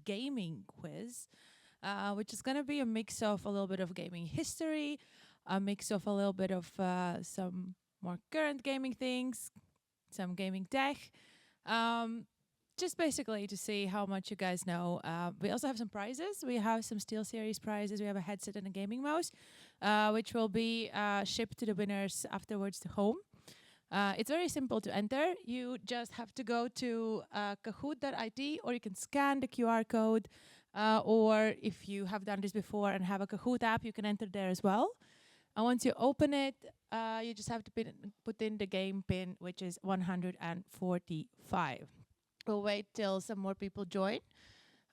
gaming quiz, which is going to be a mix of a little bit of gaming history, a mix of a little bit of some more current gaming things, some gaming tech. Just basically to see how much you guys know. We also have some prizes. We have some SteelSeries prizes. We have a headset and a gaming mouse, which will be shipped to the winners afterwards to home. It's very simple to enter. You just have to go to kahoot.it, or you can scan the QR code, or if you have done this before and have a Kahoot app, you can enter there as well. And once you open it, you just have to put in the game pin, which is 145. We'll wait till some more people join.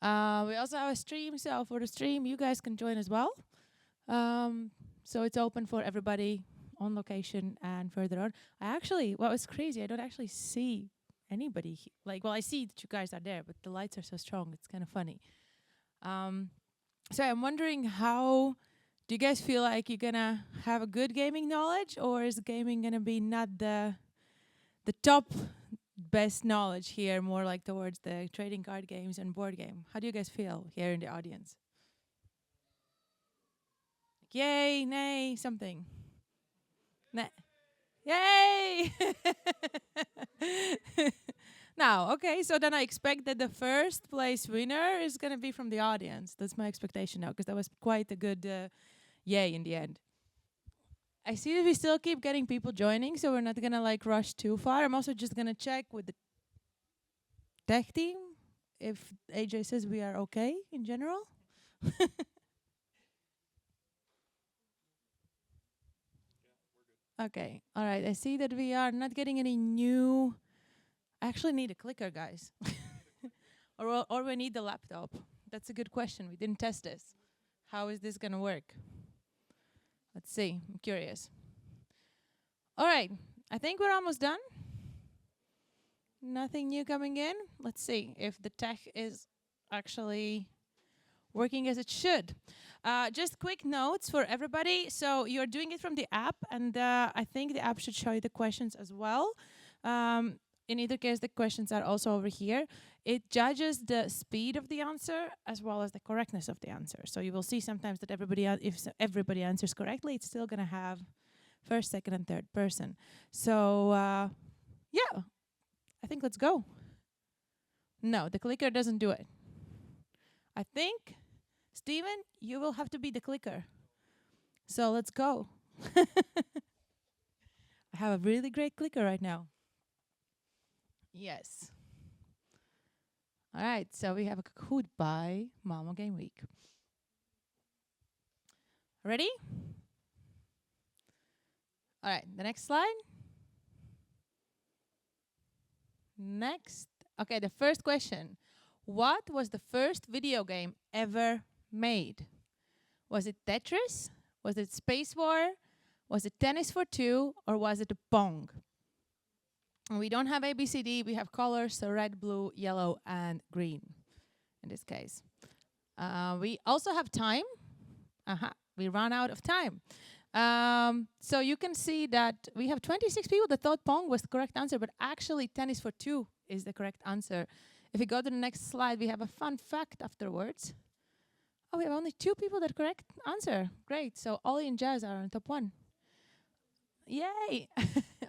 We also have a stream, so for the stream, you guys can join as well. So it's open for everybody on location and further on. What was crazy, I don't actually see anybody. I see that you guys are there, but the lights are so strong, it's kind of funny. So I'm wondering, how do you guys feel like you're gonna have a good gaming knowledge, or is gaming gonna be not the top best knowledge here, more like towards the trading card games and board game? How do you guys feel here in the audience? Yay, nay, something. Yay! Now, okay, so then I expect that the first place winner is going to be from the audience. That's my expectation now, because that was quite a good yay in the end. I see that we still keep getting people joining, so we're not going to rush too far. I'm also just going to check with the tech team if AJ says we are okay in general. Okay, all right. I see that we are not getting any new. I actually need a clicker, guys. or we need the laptop. That's a good question. We didn't test this. How is this going to work? Let's see. I'm curious. All right. I think we're almost done. Nothing new coming in. Let's see if the tech is actually working as it should. Just quick notes for everybody. So you're doing it from the app, and I think the app should show you the questions as well. In either case, the questions are also over here. It judges the speed of the answer as well as the correctness of the answer. So you will see sometimes that if everybody answers correctly, it's still going to have first, second, and third person. So yeah, I think let's go. No, the clicker doesn't do it. I think, Steven, you will have to be the clicker. So let's go. I have a really great clicker right now. Yes. All right, so we have a Kahoot by Malmö Game Week. Ready? All right, the next slide. Next. Okay, the first question. What was the first video game ever made? Was it Tetris? Was it Space War? Was it Tennis for Two? Or was it a Pong? And we don't have ABCD, we have colors, so red, blue, yellow, and green in this case. We also have time. We ran out of time. So you can see that we have 26 people that thought Pong was the correct answer, but actually Tennis for Two is the correct answer. If we go to the next slide, we have a fun fact afterwards. Oh, we have only 2 people that correct answer. Great. So Ollie and Jazz are on top 1. Yay!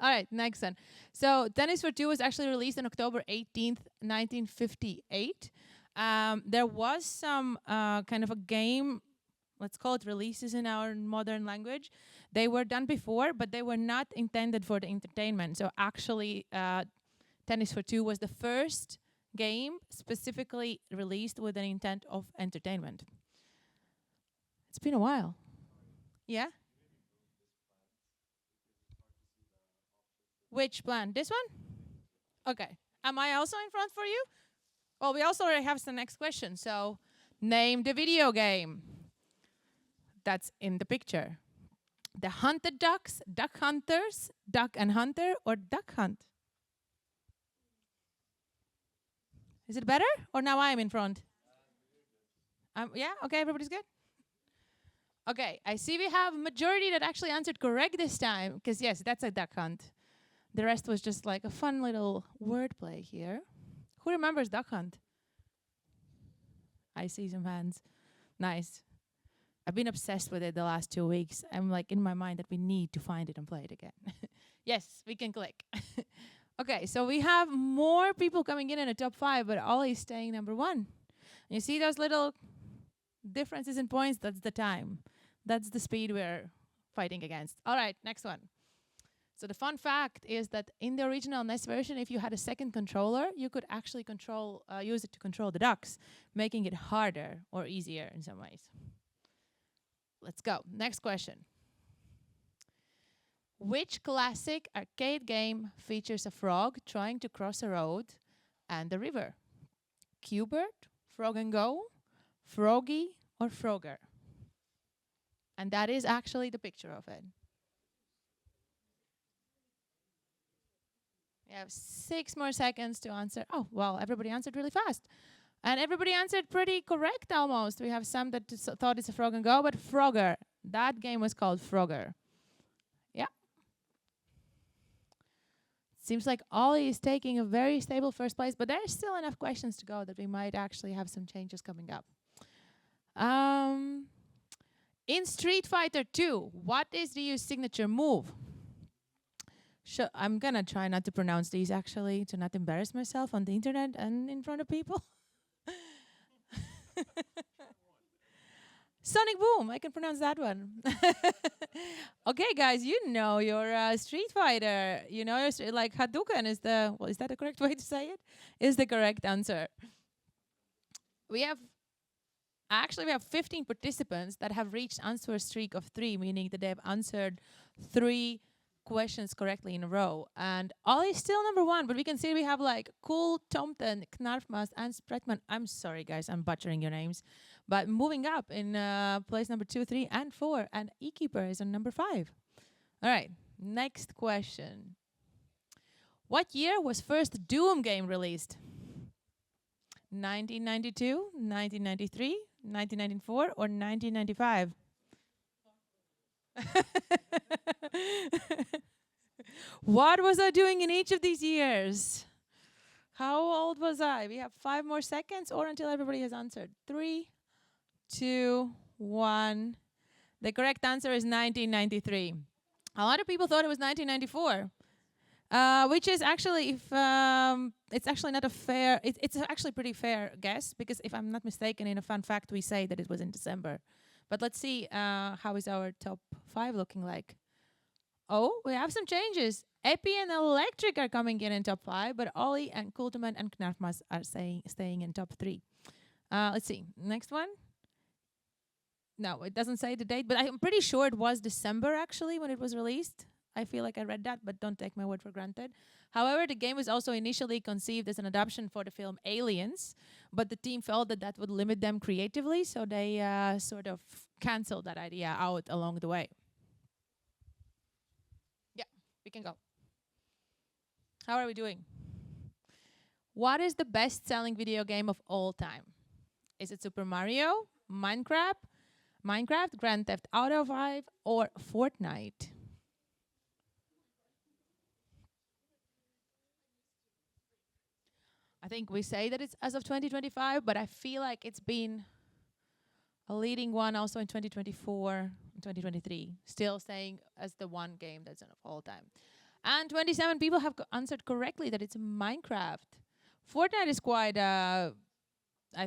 All right, next one. So Tennis for Two was actually released on October 18th, 1958. There was some kind of a game, let's call it releases in our modern language. They were done before, but they were not intended for the entertainment. So actually, Tennis for Two was the first game specifically released with an intent of entertainment. It's been a while. Yeah? Which plan? This one? Okay. Am I also in front for you? Well, we also already have the next question. So, name the video game that's in the picture. The Hunted Ducks, Duck Hunters, Duck and Hunter, or Duck Hunt? Is it better? Or now I'm in front? Yeah? Okay, everybody's good? Okay, I see we have a majority that actually answered correct this time. Because yes, that's a Duck Hunt. The rest was just like a fun little wordplay here. Who remembers Duck Hunt? I see some hands. Nice. I've been obsessed with it the last 2 weeks. I'm like in my mind that we need to find it and play it again. Yes, we can click. Okay, so we have more people coming in the top 5, but Ollie's staying number 1. You see those little differences in points? That's the time. That's the speed we're fighting against. All right, next one. So the fun fact is that in the original NES version, if you had a second controller, you could actually use it to control the ducks, making it harder or easier in some ways. Let's go. Next question. Which classic arcade game features a frog trying to cross a road and a river? Q*bert, Frog and Go, Froggy, or Frogger? And that is actually the picture of it. You have 6 more seconds to answer. Oh, well, everybody answered really fast. And everybody answered pretty correct almost. We have some that thought it's a Frog and Go, but Frogger. That game was called Frogger. Yeah. Seems like Ollie is taking a very stable first place, but there's still enough questions to go that we might actually have some changes coming up. In Street Fighter 2, what is Ryu's signature move? I'm gonna try not to pronounce these actually, to not embarrass myself on the internet and in front of people. Sonic Boom, I can pronounce that one. Okay, guys, you know your Street Fighter. You know your like Hadouken is the, well, is that the correct way to say it? Is the correct answer. We have 15 participants that have reached answer streak of 3, meaning that they have answered 3 questions correctly in a row. And Ollie's still number 1, but we can see we have like Cool, Tomten, Knarfmas, and Spretman. I'm sorry, guys, I'm butchering your names. But moving up in place number 2, 3, and 4, and E-Keeper is on number 5. All right, next question. What year was first Doom game released? 1992, 1993, 1994, or 1995? What was I doing in each of these years? How old was I? We have 5 more seconds or until everybody has answered. 3, 2, 1. The correct answer is 1993. A lot of people thought it was 1994. Which is actually, if it's actually not a fair, it's actually pretty fair guess, because if I'm not mistaken, in a fun fact, we say that it was in December. But let's see, how is our top 5 looking like? Oh, we have some changes. Epi and Electric are coming in top 5, but Ollie and Kulteman and Knarfmas are staying in top 3. Let's see, next one. No, it doesn't say the date, but I'm pretty sure it was December actually when it was released. I feel like I read that, but don't take my word for granted. However, the game was also initially conceived as an adaptation for the film Aliens, but the team felt that that would limit them creatively, so they sort of canceled that idea out along the way. Yeah, we can go. How are we doing? What is the best-selling video game of all time? Is it Super Mario, Minecraft, Grand Theft Auto 5, or Fortnite? I think we say that it's as of 2025, but I feel like it's been a leading one also in 2024 and 2023, still staying as the one game that's of all time. And 27 people have answered correctly that it's Minecraft. Fortnite is quite, I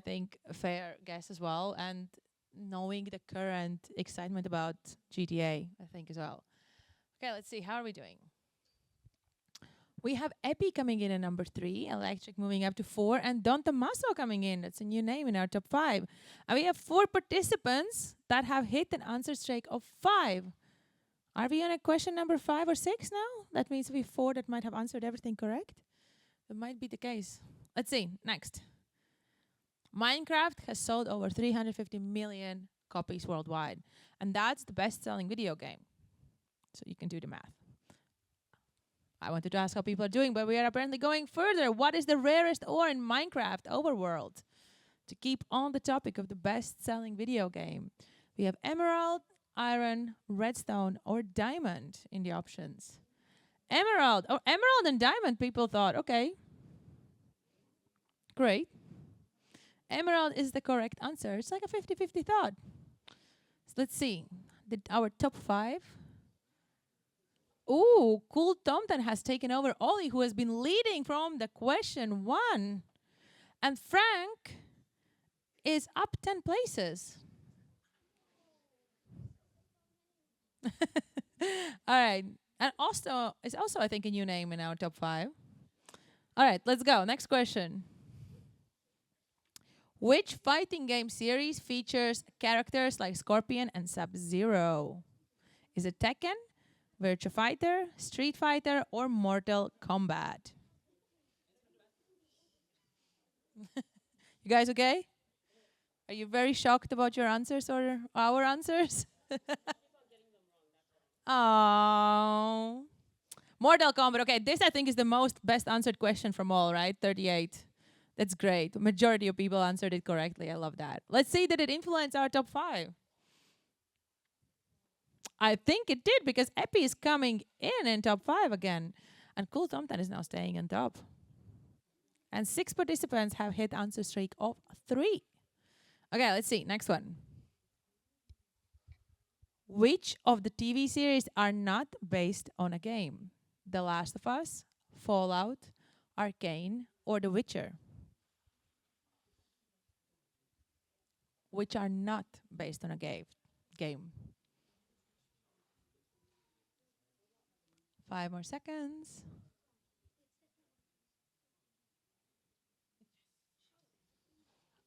think, a fair guess as well, and knowing the current excitement about GTA, I think as well. Okay, let's see, how are we doing? We have Epi coming in at number 3, Electric moving up to 4, and Don Tommaso coming in. That's a new name in our top 5. And we have 4 participants that have hit an answer streak of 5. Are we on a question number 5 or 6 now? That means we have 4 that might have answered everything correct. That might be the case. Let's see, next. Minecraft has sold over 350 million copies worldwide. And that's the best-selling video game. So you can do the math. I wanted to ask how people are doing, but we are apparently going further. What is the rarest ore in Minecraft Overworld? To keep on the topic of the best-selling video game, we have emerald, iron, redstone, or diamond in the options. Emerald. Oh, emerald and diamond, people thought. Okay. Great. Emerald is the correct answer. It's like a 50-50 thought. So let's see. Our top 5. Ooh, Cool Tomten has taken over Ollie, who has been leading from the question 1. And Frank is up 10 places. All right. And also, it's also, I think, a new name in our top 5. All right, let's go. Next question. Which fighting game series features characters like Scorpion and Sub-Zero? Is it Tekken, Virtua Fighter, Street Fighter, or Mortal Kombat? You guys okay? Are you very shocked about your answers or our answers? Oh. Mortal Kombat. Okay, this I think is the most best answered question from all, right? 38. That's great. Majority of people answered it correctly. I love that. Let's see, did it influence our top 5? I think it did, because Epi is coming in top 5 again. And Cool Tomten is now staying on top. And 6 participants have hit answer streak of 3. Okay, let's see. Next one. Which of the TV series are not based on a game? The Last of Us, Fallout, Arcane, or The Witcher? Which are not based on a game. 5 more seconds.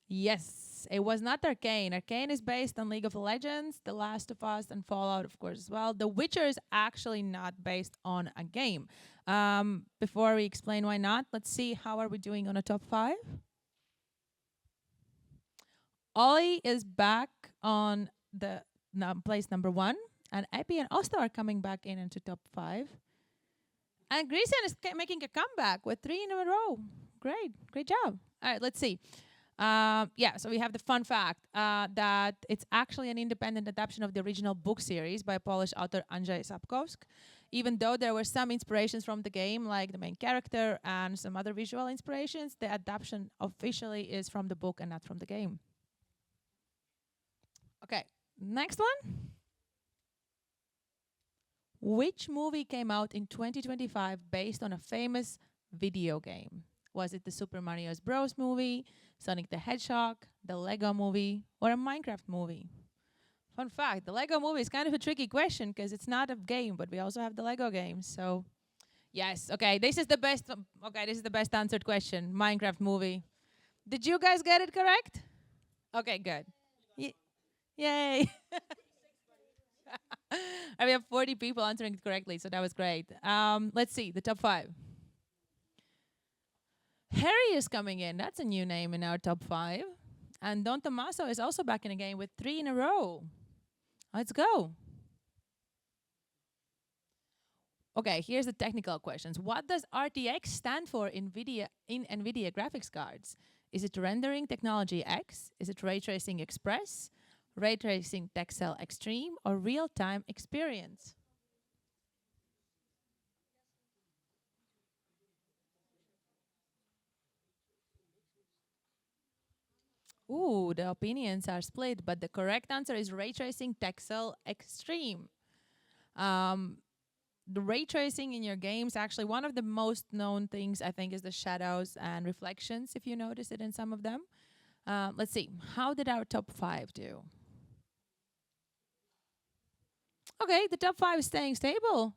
Yes, it was not Arcane. Arcane is based on League of Legends, The Last of Us, and Fallout, of course, as well. The Witcher is actually not based on a game. Before we explain why not, let's see how are we doing on a top 5. Ollie is back on the place number 1, and Epi and Osta are coming back into top 5. And Grecian is making a comeback with 3 in a row. Great job. All right, let's see. So we have the fun fact that it's actually an independent adaptation of the original book series by Polish author Andrzej Sapkowski. Even though there were some inspirations from the game, like the main character and some other visual inspirations, the adaptation officially is from the book and not from the game. Okay, next one. Which movie came out in 2025 based on a famous video game? Was it the Super Mario Bros. Movie, Sonic the Hedgehog, the Lego Movie, or a Minecraft movie? Fun fact, the Lego Movie is kind of a tricky question because it's not a game, but we also have the Lego games. So, yes, okay, this is the best. This is the best answered question. Minecraft movie. Did you guys get it correct? Okay, good. Yay! We have 40 people answering it correctly, so that was great. Let's see, the top 5. Harry is coming in. That's a new name in our top 5. And Don Tommaso is also back in the game with 3 in a row. Let's go. Okay, here's the technical questions. What does RTX stand for in NVIDIA graphics cards? Is it Rendering Technology X? Is it Ray Tracing Express? Ray Tracing Texel Extreme? Or Real-Time Experience? Ooh, the opinions are split, but the correct answer is Ray Tracing Texel Extreme. The ray tracing in your games, actually one of the most known things, I think, is the shadows and reflections, if you notice it in some of them. Let's see, how did our top 5 do? Okay, the top 5 is staying stable.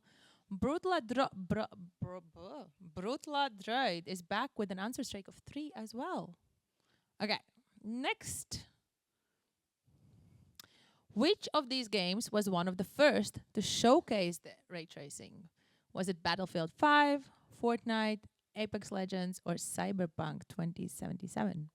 Brutla Droid is back with an answer streak of 3 as well. Okay, next. Which of these games was one of the first to showcase the ray tracing? Was it Battlefield 5, Fortnite, Apex Legends, or Cyberpunk 2077?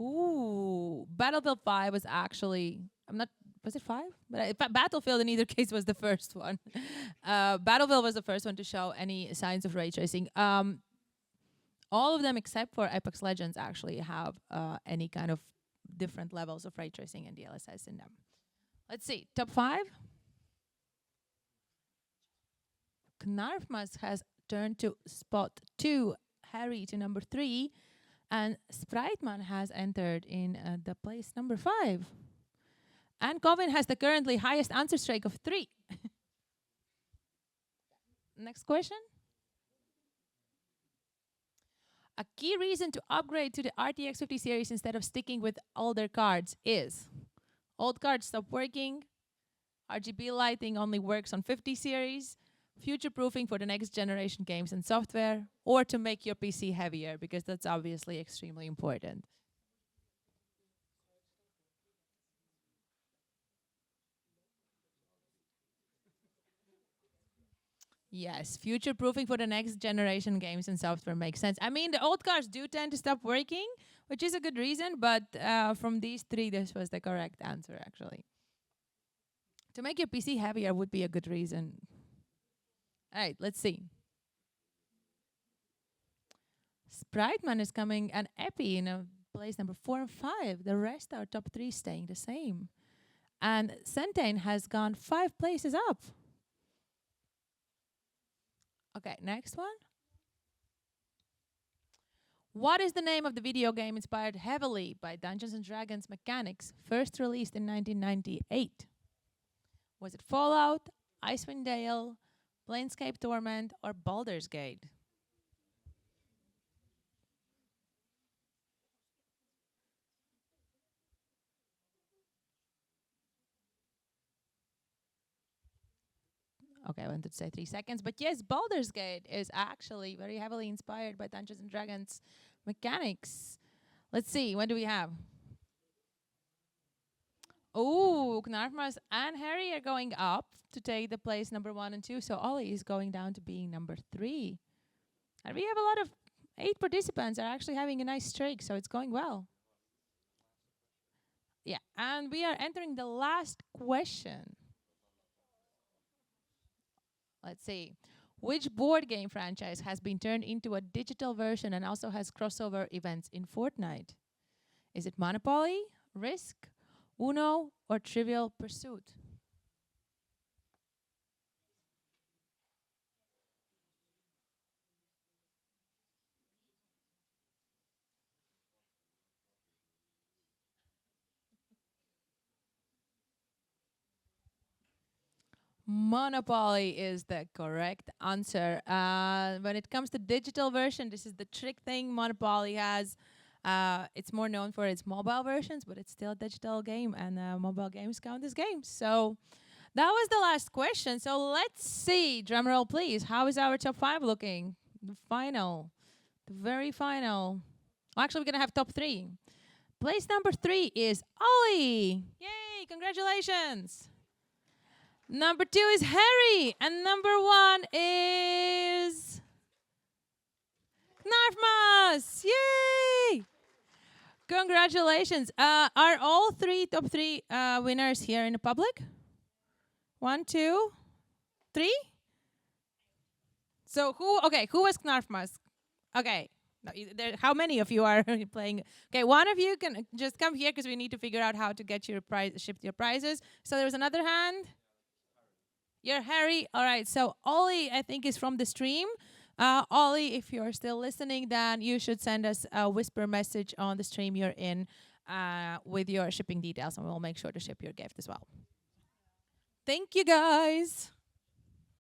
Ooh, Battlefield 5 was actually, was it 5? But Battlefield in either case was the first one. Battlefield was the first one to show any signs of ray tracing. All of them except for Apex Legends actually have any kind of different levels of ray tracing and DLSS in them. Let's see, top 5. Knarfmas has turned to spot 2, Harry to number 3, and Spreitman has entered in the place number 5. And Covin has the currently highest answer streak of 3. Next question. A key reason to upgrade to the RTX 50 series instead of sticking with older cards is old cards stop working, RGB lighting only works on 50 series, future-proofing for the next generation games and software, or to make your PC heavier, because that's obviously extremely important. Yes, future-proofing for the next generation games and software makes sense. I mean, the old cards do tend to stop working, which is a good reason, but from these 3, this was the correct answer, actually. To make your PC heavier would be a good reason. All right, let's see. Spreitman is coming and Epi in a place number 4 and 5. The rest are top 3 staying the same. And Centane has gone 5 places up. Okay, next one. What is the name of the video game inspired heavily by Dungeons and Dragons mechanics, first released in 1998? Was it Fallout, Icewind Dale, Planescape Torment, or Baldur's Gate? Okay, I wanted to say 3 seconds, but yes, Baldur's Gate is actually very heavily inspired by Dungeons and Dragons mechanics. Let's see, what do we have? Oh, Knarfmas and Harry are going up to take the place number 1 and 2, so Ollie is going down to being number 3. And we have a lot of 8 participants are actually having a nice streak, so it's going well. Yeah, and we are entering the last question. Let's see. Which board game franchise has been turned into a digital version and also has crossover events in Fortnite? Is it Monopoly, Risk, Uno, or Trivial Pursuit? Monopoly is the correct answer. When it comes to digital version, this is the trick thing Monopoly has. It's more known for its mobile versions, but it's still a digital game, and mobile games count as games. So that was the last question. So let's see, drumroll please. How is our top 5 looking? The final, the very final. Actually, we're gonna have top 3. Place number 3 is Ollie. Yay! Congratulations. Number 2 is Harry. And number 1 is Knarfmas. Yay! Congratulations. Are all 3 top 3 winners here in the public? 1, 2, 3? So who was Knarfmas? Okay. How many of you are playing? Okay, one of you can just come here because we need to figure out how to get your shipped your prizes. So there was another hand. You're Harry. All right. So Ollie, I think, is from the stream. Ollie, if you're still listening, then you should send us a whisper message on the stream you're in with your shipping details, and we'll make sure to ship your gift as well. Thank you, guys.